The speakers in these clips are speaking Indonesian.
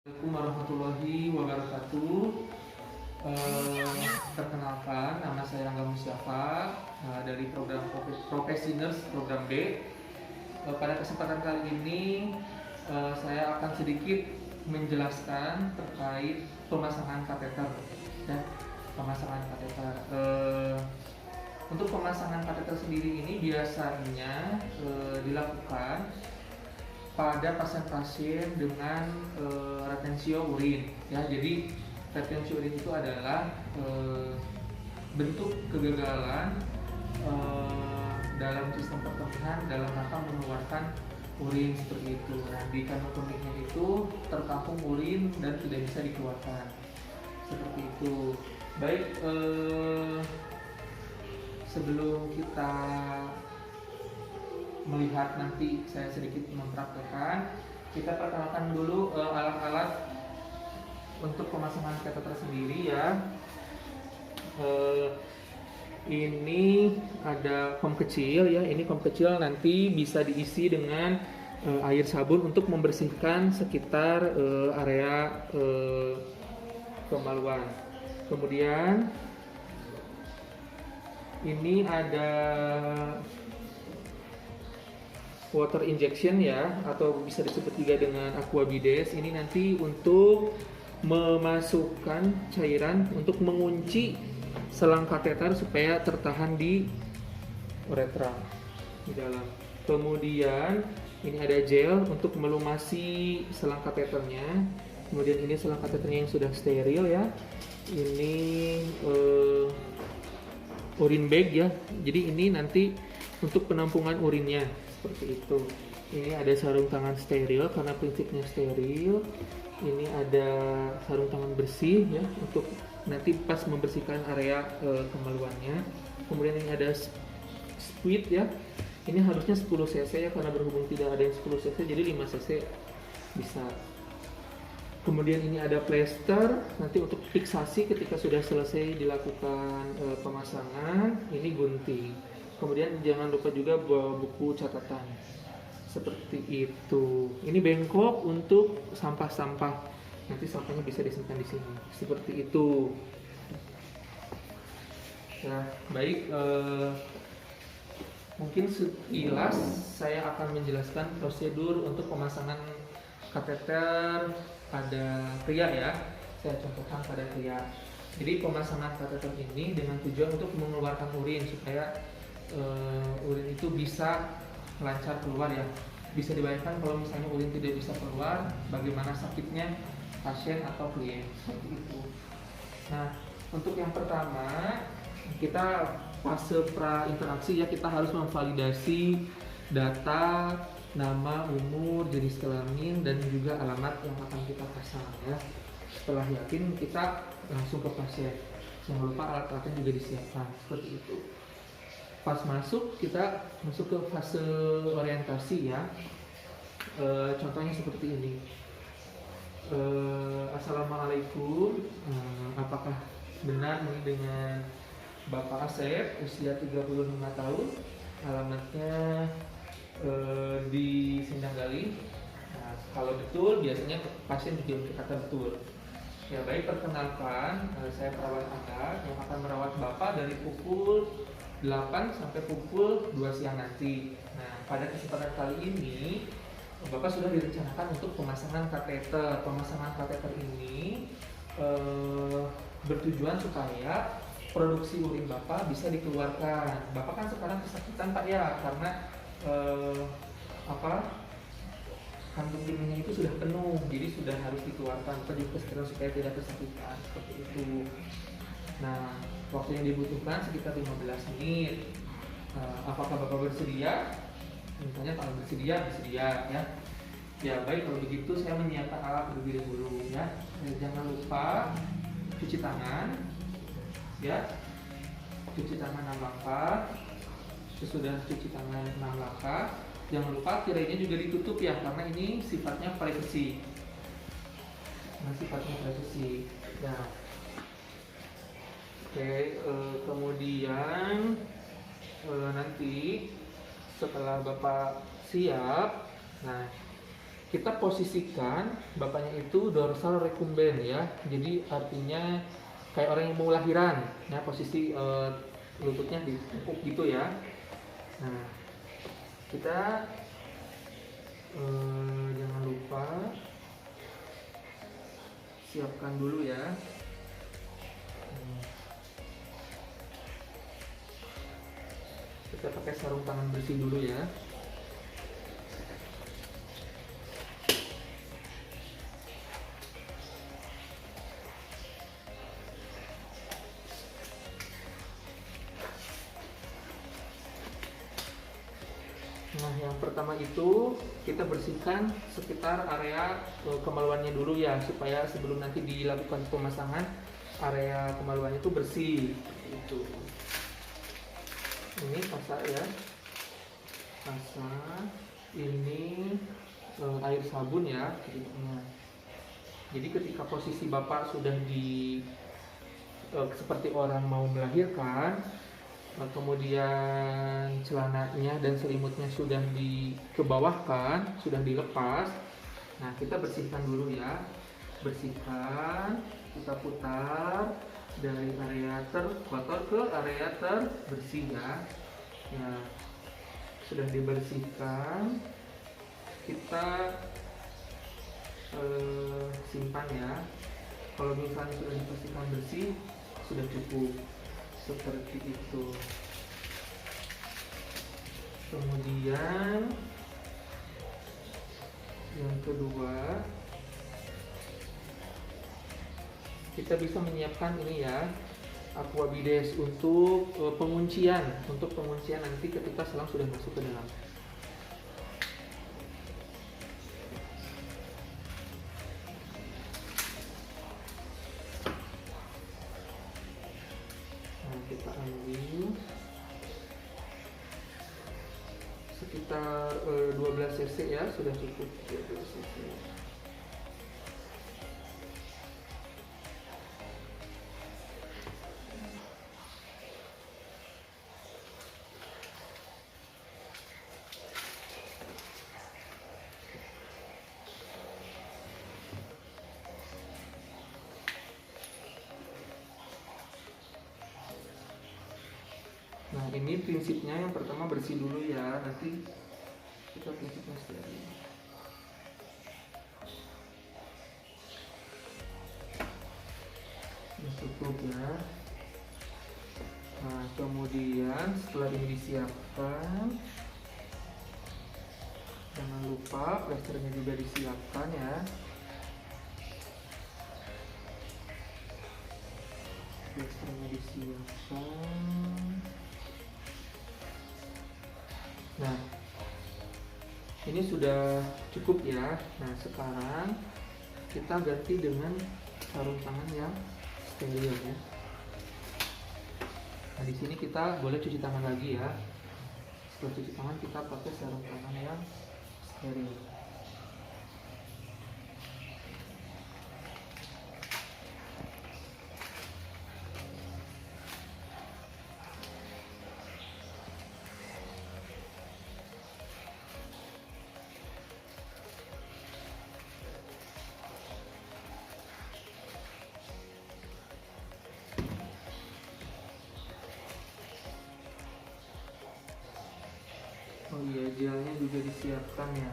Assalamualaikum warahmatullahi wabarakatuh. Perkenalkan, nama saya Rangga Musyafa dari program Professioners program B. Pada kesempatan kali ini saya akan sedikit menjelaskan terkait pemasangan kateter dan pemasangan kateter. Untuk pemasangan kateter sendiri ini biasanya dilakukan pada pasien-pasien dengan retensio urin ya. Jadi retensio urin itu adalah bentuk kegagalan dalam sistem perkembangan dalam rangka mengeluarkan urin seperti itu. Nah, di kandung kemihnya itu tertampung urin dan tidak bisa dikeluarkan seperti itu. Baik, sebelum kita melihat, nanti saya sedikit mempraktekkan, kita perkenalkan dulu alat-alat untuk pemasangan kateter sendiri ya. Ini ada pom kecil ya, ini pom kecil nanti bisa diisi dengan air sabun untuk membersihkan sekitar area kemaluan. Kemudian ini ada water injection ya, atau bisa disebut juga dengan aquabides. Ini nanti untuk memasukkan cairan untuk mengunci selang kateter supaya tertahan di uretra di dalam. Kemudian ini ada gel untuk melumasi selang kateternya. Kemudian ini selang kateternya yang sudah steril ya. Ini urin bag ya. Jadi ini nanti untuk penampungan urinnya seperti itu. Ini ada sarung tangan steril karena prinsipnya steril. Ini ada sarung tangan bersih ya untuk nanti pas membersihkan area kemaluannya. Kemudian ini ada squid ya. Ini harusnya 10 cc ya, karena berhubung tidak ada yang 10 cc jadi 5 cc bisa. Kemudian ini ada plester nanti untuk fiksasi ketika sudah selesai dilakukan pemasangan. Ini gunting. Kemudian jangan lupa juga bawa buku catatan seperti itu. Ini bengkok untuk sampah-sampah, nanti sampahnya bisa disimpan di sini seperti itu. Nah, baik, mungkin sekilas saya akan menjelaskan prosedur untuk pemasangan kateter pada pria ya. Saya contohkan pada pria. Jadi pemasangan kateter ini dengan tujuan untuk mengeluarkan urin supaya urin itu bisa lancar keluar ya. Bisa dibayangkan kalau misalnya urin tidak bisa keluar, bagaimana sakitnya pasien atau klien seperti itu. Nah, untuk yang pertama kita fase pra interaksi ya, kita harus memvalidasi data nama, umur, jenis kelamin dan juga alamat yang akan kita pasang ya. Setelah yakin kita langsung ke pasien. Jangan lupa alat-alatnya juga disiapkan seperti itu. Pas masuk, kita masuk ke fase orientasi ya. Contohnya seperti ini. Assalamualaikum, apakah benar ini dengan Bapak Asep, usia 35 tahun, alamatnya di Sindanggali. Nah, kalau betul biasanya pasien juga berkata betul. Ya baik, perkenalkan, saya perawat Anda yang akan merawat Bapak dari pukul 8 sampai pukul 2 siang nanti. Nah, pada kesempatan kali ini Bapak sudah direncanakan untuk pemasangan kateter. Pemasangan kateter ini bertujuan supaya produksi urin Bapak bisa dikeluarkan. Bapak kan sekarang kesakitan Pak ya, karena kandung kemihnya itu sudah penuh, jadi sudah harus dikeluarkan. Bapak juga supaya tidak kesakitan seperti itu. Nah, waktu yang dibutuhkan sekitar 15 menit. Apakah Bapak bersedia? Misalnya kalau bersedia ya. Ya baik, kalau begitu saya menyiapkan alat terlebih dahulu ya. Jangan lupa cuci tangan ya. Cuci tangan 6 langkah. Sesudah cuci tangan 6 langkah, jangan lupa tirainya juga ditutup ya, karena ini sifatnya privacy. Nah, oke, kemudian nanti setelah Bapak siap, nah kita posisikan bapaknya itu dorsal recumben ya. Jadi artinya kayak orang yang mau lahiran. Nah, posisi lututnya ditekuk gitu ya. Nah, kita jangan lupa siapkan dulu ya. Kita pakai sarung tangan bersih dulu ya. Nah, yang pertama itu kita bersihkan sekitar area kemaluannya dulu ya, supaya sebelum nanti dilakukan pemasangan area kemaluannya itu bersih. Itu. Ini pasar ya, pasar. Ini air sabun ya. Jadi ketika posisi bapak sudah di seperti orang mau melahirkan, kemudian celananya dan selimutnya sudah dikebawahkan, sudah dilepas. Nah, kita bersihkan dulu ya. Bersihkan, kita putar dari area terkotor ke area terbersih ya. Nah, sudah dibersihkan, kita simpan ya. Kalau misalnya sudah dipastikan bersih, sudah cukup. Seperti itu. Kemudian yang kedua, kita bisa menyiapkan ini ya, aqua bides untuk penguncian nanti ketika selang sudah masuk ke dalam. Kita ambil sekitar 12 cc ya, sudah cukup 12 cc. Nah, ini prinsipnya yang pertama bersih dulu ya, nanti kita prinsipnya steril. Ini cukup ya. Nah, kemudian setelah ini disiapkan, jangan lupa plasternya juga disiapkan ya. Plasternya disiapkan. Nah, ini sudah cukup ya. Nah, sekarang kita ganti dengan sarung tangan yang steril ya. Nah, di sini kita boleh cuci tangan lagi ya. Setelah cuci tangan kita pakai sarung tangan yang steril. Oh iya, gelnya juga disiapkan ya.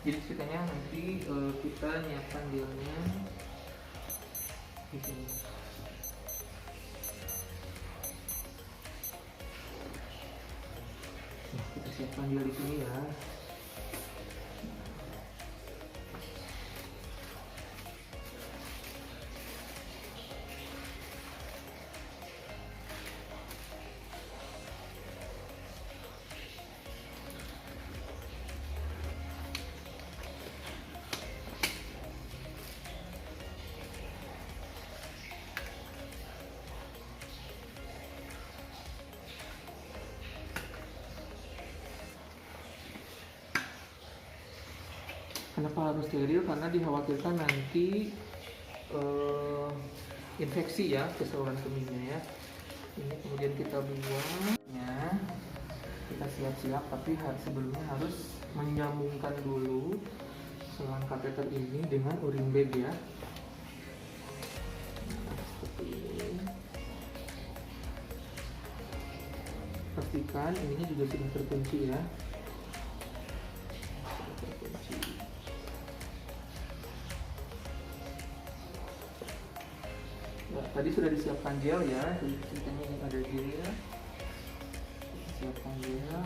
Jadi ceritanya nanti kita nyiapkan gelnya di sini. Nah, kita siapkan gel di sini ya. Kenapa harus steril? Karena dikhawatirkan nanti infeksi ya ke saluran kemihnya ya. Ini kemudian kita buang ya. Kita siap-siap, tapi sebelumnya harus menyambungkan dulu selang kateter ini dengan urin bag ya. Nah, seperti ini. Pastikan ininya juga sudah terkunci ya. Sudah terkunci. Ya, tadi sudah disiapkan gel ya. Jadi ceritanya ini ada gel. Siapkan gel.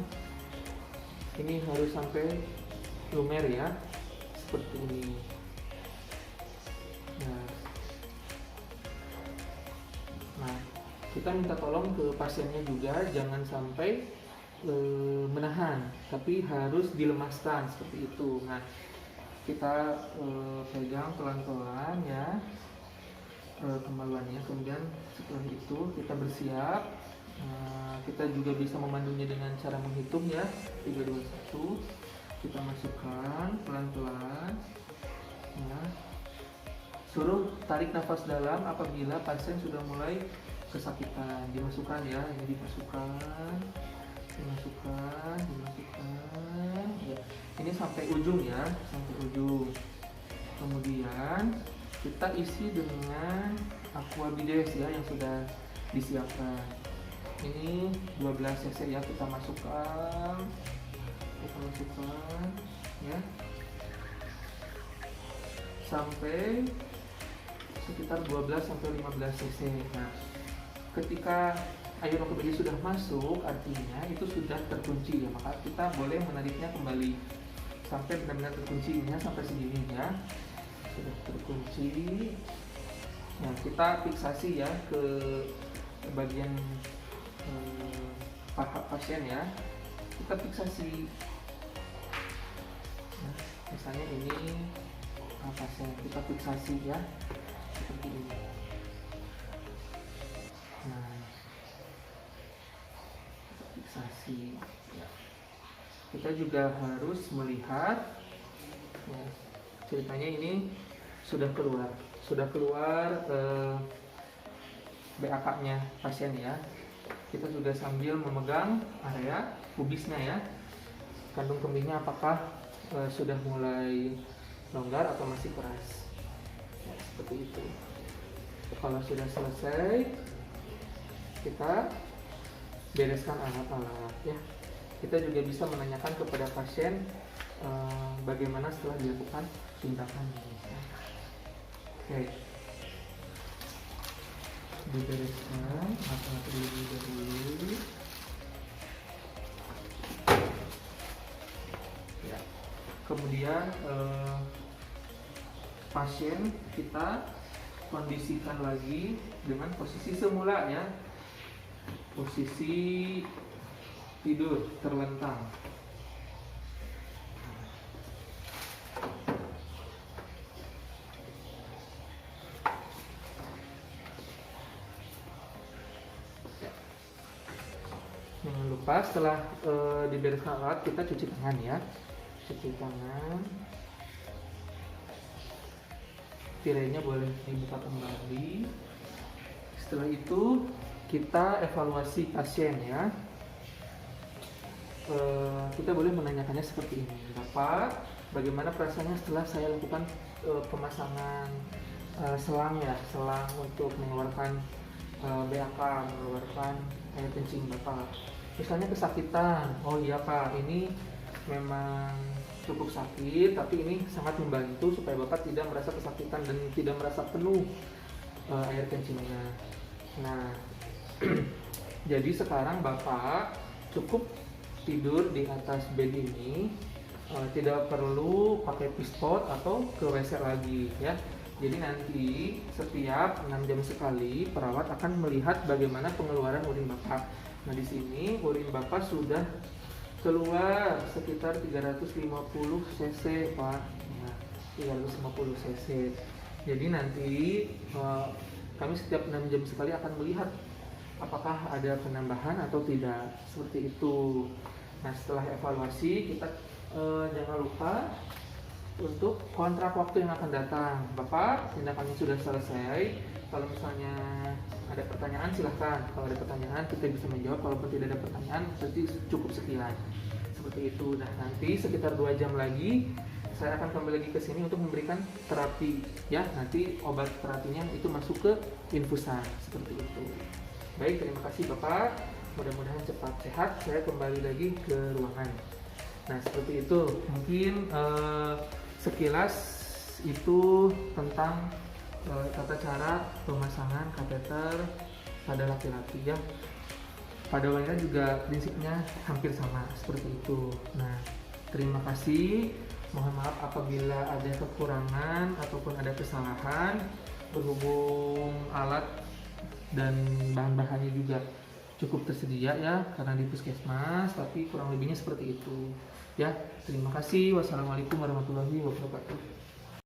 Ini harus sampai lumer ya, seperti ini. Nah, kita minta tolong ke pasiennya juga jangan sampai menahan, tapi harus dilemaskan seperti itu. Nah, kita pegang pelan-pelan ya kemaluannya. Kemudian setelah itu kita bersiap. Kita juga bisa memandunya dengan cara menghitung ya, 3, 2, 1. Kita masukkan pelan-pelan ya. Suruh tarik nafas dalam apabila pasien sudah mulai kesakitan. Dimasukkan ya, ini dimasukkan ya. Ini sampai ujung ya, sampai ujung. Kemudian kita isi dengan aqua bides ya yang sudah disiapkan. Ini 12 cc ya, kita masukkan ya sampai sekitar 12 sampai 15 cc. Nah, ketika air aqua sudah masuk, artinya itu sudah terkunci ya, maka kita boleh menariknya kembali sampai benar-benar terkuncinya sampai segini ya. Sudah terkunci. Nah, kita fiksasi ya ke bagian paha pasien ya. Kita fiksasi. Nah, misalnya ini pasien, kita fiksasi ya seperti ini. Nah, kita fiksasi ya. Kita juga harus melihat ya, ceritanya ini sudah keluar BAK-nya pasien ya. Kita juga sambil memegang area pubisnya ya, kandung kemihnya apakah sudah mulai longgar atau masih keras ya, seperti itu. Kalau sudah selesai, kita bereskan alat-alat ya. Kita juga bisa menanyakan kepada pasien bagaimana setelah dilakukan tindakan ini ya. Oke, dibereskan alat-alat dulu ya. Kemudian pasien kita kondisikan lagi dengan posisi semula ya, posisi tidur terlentang. Jangan lupa setelah dibereskan alat, kita cuci tangan ya. Cuci tangan. Tirainya boleh dibuka kembali. Setelah itu kita evaluasi pasien ya. Kita boleh menanyakannya seperti ini. Bapak, bagaimana perasaannya setelah saya lakukan pemasangan selang ya, selang untuk mengeluarkan BAK, mengeluarkan air kencing Bapak. Misalnya kesakitan, oh iya Pak, ini memang cukup sakit, tapi ini sangat membantu supaya Bapak tidak merasa kesakitan dan tidak merasa penuh air kencingnya. Nah, jadi sekarang Bapak cukup tidur di atas bed ini, tidak perlu pakai pispot atau ke WC lagi ya. Jadi nanti setiap 6 jam sekali perawat akan melihat bagaimana pengeluaran urin Bapak. Nah, di sini urin Bapak sudah keluar sekitar 350 cc Pak ya, 350 cc. Jadi nanti kami setiap 6 jam sekali akan melihat apakah ada penambahan atau tidak, seperti itu. Nah, setelah evaluasi kita jangan lupa untuk kontrak waktu yang akan datang. Bapak, tindakannya sudah selesai. Kalau misalnya ada pertanyaan silahkan. Kalau ada pertanyaan kita bisa menjawab. Kalaupun tidak ada pertanyaan berarti cukup sekian. Seperti itu. Nah, nanti sekitar 2 jam lagi saya akan kembali lagi ke sini untuk memberikan terapi. Ya, nanti obat terapinya itu masuk ke infusan. Seperti itu. Baik, terima kasih Bapak. Mudah-mudahan cepat sehat. Saya kembali lagi ke ruangan. Nah, seperti itu. Mungkin sekilas itu tentang tata cara pemasangan kateter pada laki-laki ya. Pada wanita juga prinsipnya hampir sama seperti itu. Nah, terima kasih. Mohon maaf apabila ada kekurangan ataupun ada kesalahan, berhubung alat dan bahan-bahannya juga cukup tersedia ya karena di puskesmas, tapi kurang lebihnya seperti itu ya. Terima kasih. Wassalamualaikum warahmatullahi wabarakatuh.